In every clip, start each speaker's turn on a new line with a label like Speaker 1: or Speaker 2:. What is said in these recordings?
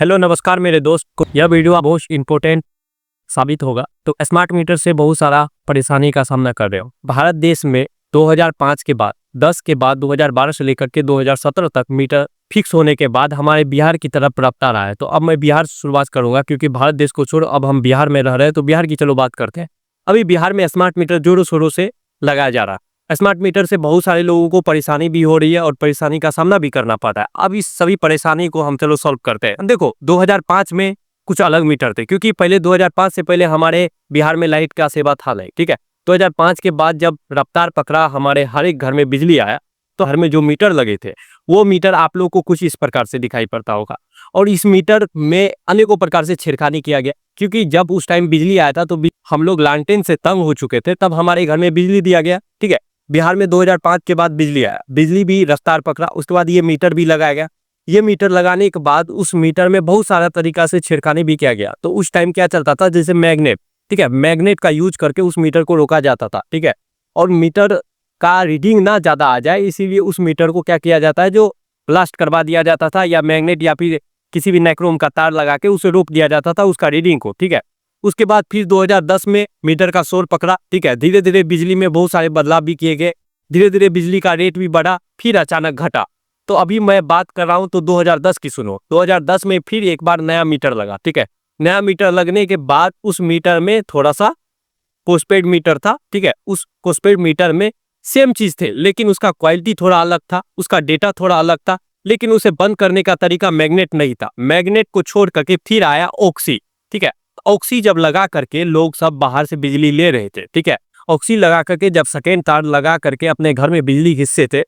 Speaker 1: Hello नमस्कार मेरे दोस्त को यह वीडियो बहुत इम्पोर्टेंट साबित होगा। तो स्मार्ट मीटर से बहुत सारा परेशानी का सामना कर रहे हो। भारत देश में 2005 के बाद 10 के बाद 2012 से लेकर के 2017 तक मीटर फिक्स होने के बाद हमारे बिहार की तरफ रफ्तार आया है। तो अब मैं बिहार से शुरुआत करूंगा क्योंकि भारत देश को छोड़ो अब हम बिहार में रह रहे हैं, तो बिहार की चलो बात करते हैं। अभी बिहार में स्मार्ट मीटर जोरों शोरों से लगाया जा रहा है। स्मार्ट मीटर से बहुत सारे लोगों को परेशानी भी हो रही है और परेशानी का सामना भी करना पड़ता है। अब इस सभी परेशानी को हम चलो सॉल्व करते हैं। देखो 2005 में कुछ अलग मीटर थे क्योंकि पहले 2005 से पहले हमारे बिहार में लाइट का सेवा था नहीं, ठीक है। 2005 के बाद जब रफ्तार पकड़ा, हमारे हर एक घर में बिजली आया, तो घर में जो मीटर लगे थे वो मीटर आप लोग को कुछ इस प्रकार से दिखाई पड़ता होगा। और इस मीटर में अनेकों प्रकार से छेड़खानी किया गया क्योंकि जब उस टाइम बिजली आया था तो हम लोग लालटेन से तंग हो चुके थे, तब हमारे घर में बिजली दिया गया, ठीक है। बिहार में 2005 के बाद बिजली आया, बिजली भी रफ्तार पकड़ा, उसके बाद ये मीटर भी लगाया गया। ये मीटर लगाने के बाद उस मीटर में बहुत सारा तरीका से छेड़खानी भी किया गया। तो उस टाइम क्या चलता था, जैसे मैग्नेट, ठीक है, मैग्नेट का यूज करके उस मीटर को रोका जाता था, ठीक है। और मीटर का रीडिंग ना ज्यादा आ जाए इसीलिए उस मीटर को क्या किया जाता है, जो ब्लास्ट करवा दिया जाता था, या मैग्नेट या फिर किसी भी नाइक्रोम का तार लगा के उसे रोक दिया जाता था उसका रीडिंग को, ठीक है। उसके बाद फिर 2010 में मीटर का शोर पकड़ा, ठीक है। धीरे धीरे बिजली में बहुत सारे बदलाव भी किए गए, धीरे धीरे बिजली का रेट भी बढ़ा, फिर अचानक घटा। तो अभी मैं बात कर रहा हूं तो 2010 की सुनो। 2010 में फिर एक बार नया मीटर लगा, ठीक है। नया मीटर लगने के बाद उस मीटर में थोड़ा सा पोस्टपेड मीटर था, ठीक है। उस पोस्टपेड मीटर में सेम चीज थे लेकिन उसका क्वालिटी थोड़ा अलग था, उसका डेटा थोड़ा अलग था, लेकिन उसे बंद करने का तरीका मैग्नेट नहीं था। मैग्नेट को छोड़ करके फिर आया ऑक्सी, ठीक है। ऑक्सी जब लगा करके लोग सब बाहर से बिजली ले रहे थे, ठीक है। ऑक्सी लगा करके जब सेकेंड तार लगा करके अपने घर में बिजली हिस्से थे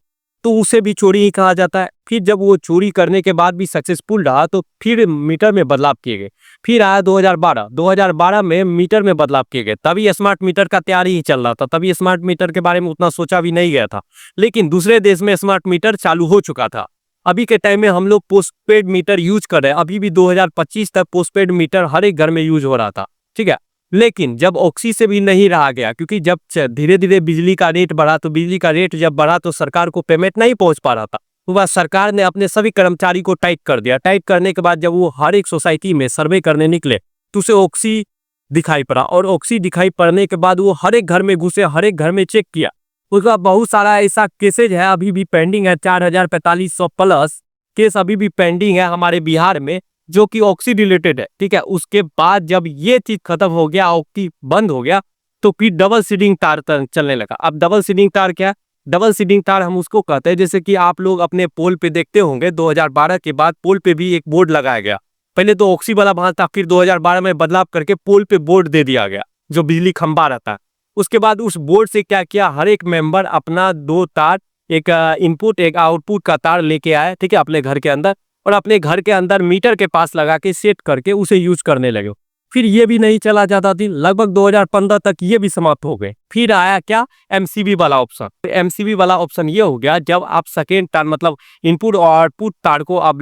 Speaker 1: तो उसे भी चोरी ही कहा जाता है। फिर जब वो चोरी करने के बाद भी सक्सेसफुल रहा तो फिर मीटर में बदलाव किए गए। फिर आया 2012 में मीटर में बदलाव किए गए। तभी स्मार्ट मीटर का तैयारी ही चल रहा था, तभी स्मार्ट मीटर के बारे में उतना सोचा भी नहीं गया था, लेकिन दूसरे देश में स्मार्ट मीटर चालू हो चुका था। अभी के टाइम में हम लोग पोस्टपेड मीटर यूज कर रहे हैं। अभी भी 2025 तक पोस्टपेड मीटर हर एक घर में यूज हो रहा था, ठीक है। लेकिन जब ऑक्सी से भी नहीं रहा गया क्योंकि जब धीरे धीरे बिजली का रेट बढ़ा, तो बिजली का रेट जब बढ़ा तो सरकार को पेमेंट नहीं पहुंच पा रहा था। तो वह सरकार ने अपने सभी कर्मचारी को टाइट कर दिया। टाइट करने के बाद जब वो हर एक सोसाइटी में सर्वे करने निकले तो उसे ऑक्सी दिखाई पड़ा, और ऑक्सी दिखाई पड़ने के बाद वो हर एक घर में घुसे, हर एक घर में चेक किया। उसका बहुत सारा ऐसा केसेज है अभी भी पेंडिंग है, 4,4500 प्लस केस अभी भी पेंडिंग है हमारे बिहार में जो कि ऑक्सी रिलेटेड है, ठीक है। उसके बाद जब ये चीज खत्म हो गया, ऑक्सी बंद हो गया, तो फिर डबल सीडिंग तार चलने लगा। अब डबल सीडिंग तार क्या है? डबल सीडिंग तार हम उसको कहते हैं, जैसे कि आप लोग अपने पोल पे देखते होंगे 2012 के बाद पोल पे भी एक बोर्ड लगाया गया। पहले तो ऑक्सी वाला वहां था, फिर 2012 में बदलाव करके पोल पे बोर्ड दे दिया गया जो बिजली खंभा रहता है। उसके बाद उस बोर्ड से क्या किया, हर एक मेंबर अपना 2 तार, एक इनपुट एक आउटपुट का तार लेके आए, ठीक है, अपने घर के अंदर, और अपने घर के अंदर मीटर के पास लगा के सेट करके उसे यूज करने लगे। फिर ये भी नहीं चला जाता थी, लगभग 2015 तक ये भी समाप्त हो गए। फिर आया क्या, एमसीबी वाला ऑप्शन। एमसीबी वाला ऑप्शन ये हो गया, जब आप सेकेंड तार मतलब इनपुट और आउटपुट तार को आप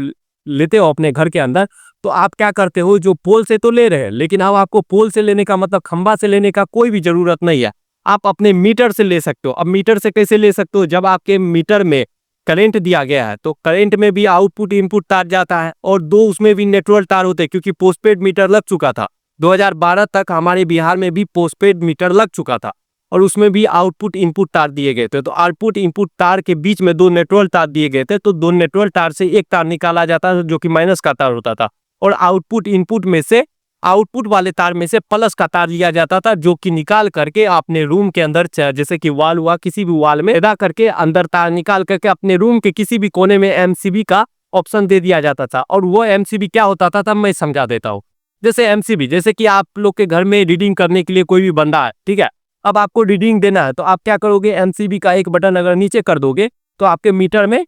Speaker 1: लेते हो अपने घर के अंदर, तो आप क्या करते हो, जो पोल से तो ले रहे हैं, लेकिन अब आपको पोल से लेने का मतलब खंबा से लेने का कोई भी जरूरत नहीं है, आप अपने मीटर से ले सकते हो। अब मीटर से कैसे ले सकते हो, जब आपके मीटर में करंट दिया गया है तो करंट में भी आउटपुट इनपुट तार जाता है, और 2 उसमें भी नेटवर्क तार होते हैं क्योंकि पोस्टपेड मीटर लग चुका था। 2012 तक हमारे बिहार में भी पोस्टपेड मीटर लग चुका था और उसमें भी आउटपुट इनपुट तार दिए गए थे। तो आउटपुट इनपुट तार के बीच में 2 नेटवर्क तार दिए गए थे, तो 2 नेटवर्क तार से एक तार निकाला जाता था जो कि माइनस का तार होता था, और आउटपुट इनपुट में से आउटपुट वाले तार में से प्लस का तार लिया जाता था, जो कि निकाल करके अपने रूम के अंदर, जैसे कि वॉल हुआ, किसी भी वॉल में लगा करके अंदर तार निकाल करके अपने रूम के किसी भी कोने में एमसीबी का ऑप्शन दे दिया जाता था। और वो एमसीबी क्या होता था तब मैं समझा देता हूँ। जैसे एमसीबी, जैसे कि आप लोग के घर में रीडिंग करने के लिए कोई भी बंदा है, ठीक है, अब आपको रीडिंग देना है तो आप क्या करोगे, एमसीबी का एक बटन अगर नीचे कर दोगे तो आपके मीटर में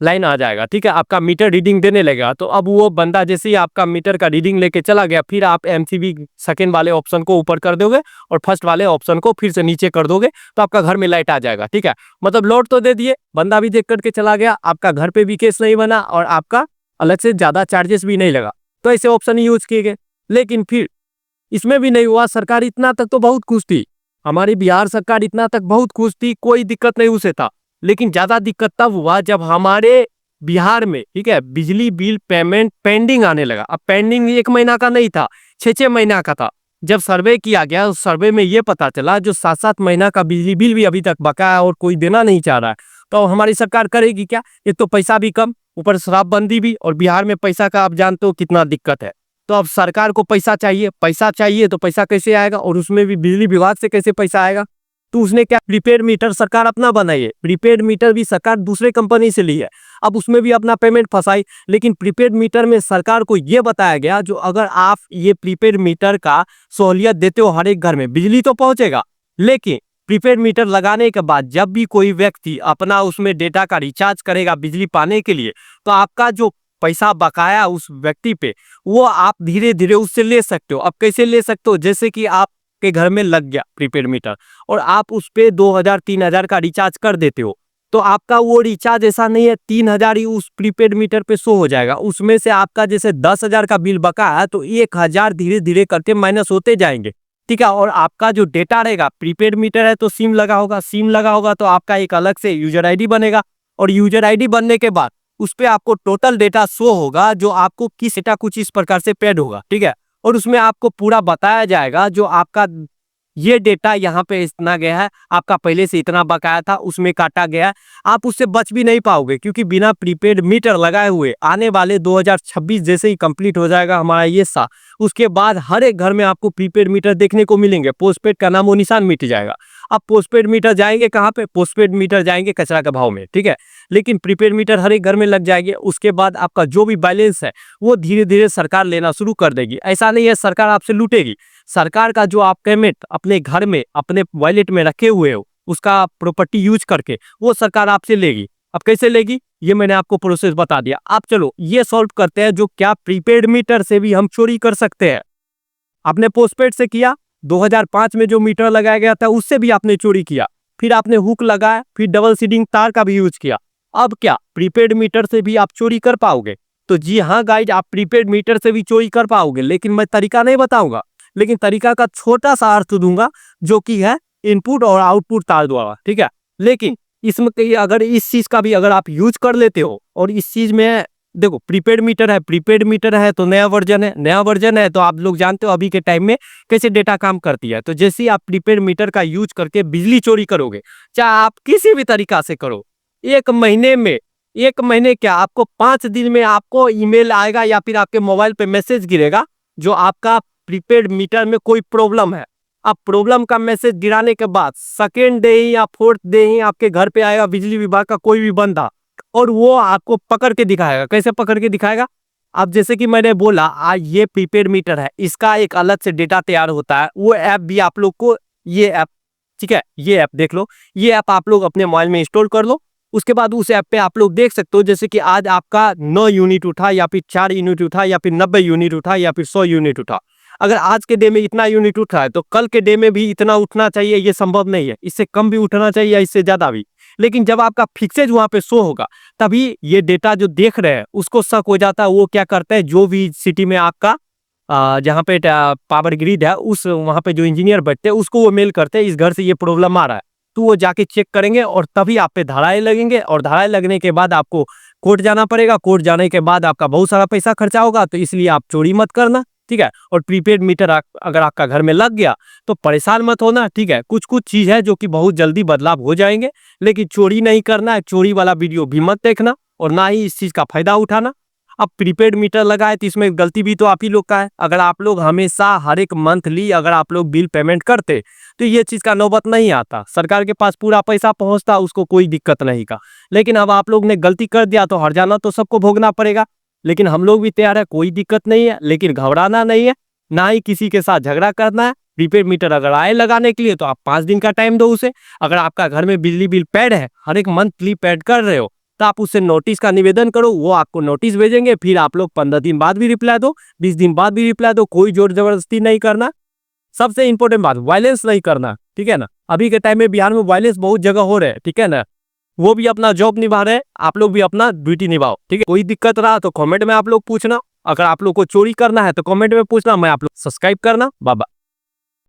Speaker 1: लाइन आ जाएगा, ठीक है, आपका मीटर रीडिंग देने लगेगा। तो अब वो बंदा जैसे ही आपका मीटर का रीडिंग लेके चला गया, फिर आप एमसीबी सेकंड वाले ऑप्शन को ऊपर कर दोगे और फर्स्ट वाले ऑप्शन को फिर से नीचे कर दोगे, तो आपका घर में लाइट आ जाएगा, ठीक है। मतलब लोड तो दे दिए, बंदा भी देख करके चला गया, आपका घर पे भी केस नहीं बना और आपका अलग से ज्यादा चार्जेस भी नहीं लगा। तो ऐसे ऑप्शन यूज किए गए, लेकिन फिर इसमें भी नहीं हुआ। सरकार इतना तक तो बहुत खुश थी, हमारी बिहार सरकार इतना तक बहुत खुश थी, कोई दिक्कत नहीं उसे था। लेकिन ज्यादा दिक्कत तब हुआ जब हमारे बिहार में, ठीक है, बिजली बिल पेमेंट पेंडिंग आने लगा। अब पेंडिंग 1 महीना का नहीं था, 6-6 महीना का था। जब सर्वे किया गया, उस सर्वे में ये पता चला जो 7-7 महीना का बिजली बिल भी अभी तक बकाया है और कोई देना नहीं चाह रहा है, तो हमारी सरकार करेगी क्या? एक तो पैसा भी कम, ऊपर शराबबंदी भी, और बिहार में पैसा का आप जानते हो कितना दिक्कत है। तो अब सरकार को पैसा चाहिए तो पैसा कैसे आएगा, और उसमें भी बिजली विभाग से कैसे पैसा आएगा? तो उसने क्या, प्रीपेड मीटर सरकार अपना बनाई है, प्रीपेड मीटर भी सरकार दूसरे कंपनी से ली है, अब उसमें भी अपना पेमेंट फंसाई। लेकिन प्रीपेड मीटर में सरकार को यह बताया गया जो अगर आप ये प्रीपेड मीटर का सहूलियत देते हो हर एक घर में, बिजली तो पहुंचेगा, लेकिन प्रीपेड मीटर लगाने के बाद जब भी कोई व्यक्ति अपना उसमें डेटा का रिचार्ज करेगा बिजली पाने के लिए, तो आपका जो पैसा बकाया उस व्यक्ति पे, वो आप धीरे धीरे उससे ले सकते हो। अब कैसे ले सकते हो? जैसे कि आपके घर में लग गया प्रीपेड मीटर और आप उस पे 2000-3000 का रिचार्ज कर देते हो, तो आपका वो रिचार्ज ऐसा नहीं है 3000 ही उस प्रीपेड मीटर पे शो हो जाएगा। उसमें से आपका जैसे 10,000 का बिल बका है तो 1000 धीरे धीरे करके माइनस होते जाएंगे, ठीक है। और आपका जो डेटा रहेगा, प्रीपेड मीटर है तो सिम लगा होगा तो आपका एक अलग से यूजर आईडी बनेगा, और यूजर आईडी बनने के बाद उस पे आपको टोटल डेटा शो होगा जो आपको किस डेटा कुछ इस प्रकार से पेड होगा, ठीक है। और उसमें आपको पूरा बताया जाएगा जो आपका ये डेटा यहाँ पे इतना गया है, आपका पहले से इतना बकाया था उसमें काटा गया है, आप उससे बच भी नहीं पाओगे, क्योंकि बिना प्रीपेड मीटर लगाए हुए आने वाले 2026 जैसे ही कंप्लीट हो जाएगा हमारा ये साल, उसके बाद हर एक घर में आपको प्रीपेड मीटर देखने को मिलेंगे, पोस्टपेड का नामो निशान मिट जाएगा। अब पोस्टपेड मीटर जाएंगे कहाँ पे? पोस्टपेड मीटर जाएंगे कचरा का भाव में, ठीक है। लेकिन प्रीपेड मीटर हर एक घर में लग जाएंगे, उसके बाद आपका जो भी बैलेंस है वो धीरे धीरे सरकार लेना शुरू कर देगी। ऐसा नहीं है सरकार आपसे लूटेगी, सरकार का जो आप पेमेंट अपने घर में अपने वॉलेट में रखे हुए हो उसका प्रॉपर्टी यूज करके वो सरकार आपसे लेगी। अब कैसे लेगी ये मैंने आपको प्रोसेस बता दिया। अब चलो ये सॉल्व करते हैं, जो क्या प्रीपेड मीटर से भी हम चोरी कर सकते हैं। आपने पोस्टपेड से किया, 2005 में जो मीटर लगाया गया था उससे भी आपने चोरी किया, फिर आपने हुक लगाया, फिर डबल सीडिंग तार का भी यूज किया। अब क्या प्रीपेड मीटर से भी आप चोरी कर पाओगे? तो जी हाँ गाइज, आप प्रीपेड मीटर से भी चोरी कर पाओगे, लेकिन मैं तरीका नहीं बताऊंगा, लेकिन तरीका का छोटा सा अर्थ दूंगा जो कि है इनपुट और आउटपुट तार द्वारा, ठीक है। लेकिन इसमें अगर इस चीज का भी अगर आप यूज कर लेते हो, और इस चीज में देखो प्रीपेड मीटर है तो नया वर्जन है तो आप लोग जानते हो अभी के टाइम में कैसे डेटा काम करती है। तो जैसे ही आप प्रीपेड मीटर का यूज करके बिजली चोरी करोगे, चाहे आप किसी भी तरीका से करो, एक महीने क्या, आपको 5 दिन में आपको ईमेल आएगा या फिर आपके मोबाइल पे मैसेज गिरेगा जो आपका प्रीपेड मीटर में कोई प्रॉब्लम है। अब प्रॉब्लम का मैसेज गिराने के बाद सेकेंड डे ही या फोर्थ डे ही आपके घर पे आएगा बिजली विभाग का कोई भी बंदा, और वो आपको पकड़ के दिखाएगा। कैसे पकड़ के दिखाएगा? अब जैसे कि मैंने बोला आज ये प्रीपेड मीटर है, इसका एक अलग से डेटा तैयार होता है, वो ऐप भी आप लोग को, ये ऐप, ठीक है, ये ऐप देख लो, ये ऐप आप लोग अपने मोबाइल में इंस्टॉल कर लो। उसके बाद उस ऐप पे आप लोग देख सकते हो जैसे कि आज आपका 9 यूनिट उठा या फिर 4 यूनिट उठा या फिर 90 यूनिट उठा या फिर 100 यूनिट उठा। अगर आज के डे में इतना यूनिट उठा है तो कल के डे में भी इतना उठना चाहिए, ये संभव नहीं है, इससे कम भी उठना चाहिए या इससे ज्यादा भी। लेकिन जब आपका फिक्सेज वहां पे शो होगा तभी ये डेटा जो देख रहे हैं उसको शक हो जाता है। वो क्या करता है, जो भी सिटी में आपका जहाँ पे पावर ग्रिड है उस वहां पे जो इंजीनियर बैठते हैं उसको वो मेल करते हैं इस घर से ये प्रॉब्लम आ रहा है, तो वो जाके चेक करेंगे और तभी आप पे धाराएं लगेंगे, और धाराएं लगने के बाद आपको कोर्ट जाना पड़ेगा। कोर्ट जाने के बाद आपका बहुत सारा पैसा खर्चा होगा, तो इसलिए आप चोरी मत करना, ठीक है। और प्रीपेड मीटर अगर आपका घर में लग गया तो परेशान मत होना, ठीक है। कुछ चीज है जो कि बहुत जल्दी बदलाव हो जाएंगे, लेकिन चोरी नहीं करना है, चोरी वाला वीडियो भी मत देखना और ना ही इस चीज का फायदा उठाना। अब प्रीपेड मीटर लगाए तो इसमें गलती भी तो आप ही लोग का है। अगर आप लोग हमेशा हर एक मंथली अगर आप लोग बिल पेमेंट करते तो ये चीज का नौबत नहीं आता, सरकार के पास पूरा पैसा पहुंचता, उसको कोई दिक्कत नहीं का। लेकिन अब आप लोग ने गलती कर दिया तो हर्जाना तो सबको भोगना पड़ेगा। लेकिन हम लोग भी तैयार है, कोई दिक्कत नहीं है, लेकिन घबराना नहीं है, ना ही किसी के साथ झगड़ा करना है। प्रीपेड मीटर अगर आए लगाने के लिए तो आप 5 दिन का टाइम दो उसे। अगर आपका घर में बिजली बिल पेड है, हर एक मंथली पेड कर रहे हो, तो आप उससे नोटिस का निवेदन करो, वो आपको नोटिस भेजेंगे। फिर आप लोग 15 दिन बाद भी रिप्लाई दो, 20 दिन बाद भी रिप्लाई दो, कोई जोर जबरदस्ती नहीं करना। सबसे इंपॉर्टेंट बात, वायलेंस नहीं करना, ठीक है ना। अभी के टाइम में बिहार में वायलेंस बहुत जगह हो रहे हैं, ठीक है ना। वो भी अपना जॉब निभा रहे हैं, आप लोग भी अपना ड्यूटी निभाओ, ठीक है। कोई दिक्कत रहा तो कमेंट में आप लोग पूछना, अगर आप लोग को चोरी करना है तो कमेंट में पूछना, मैं आप लोग सब्सक्राइब करना। बाबा।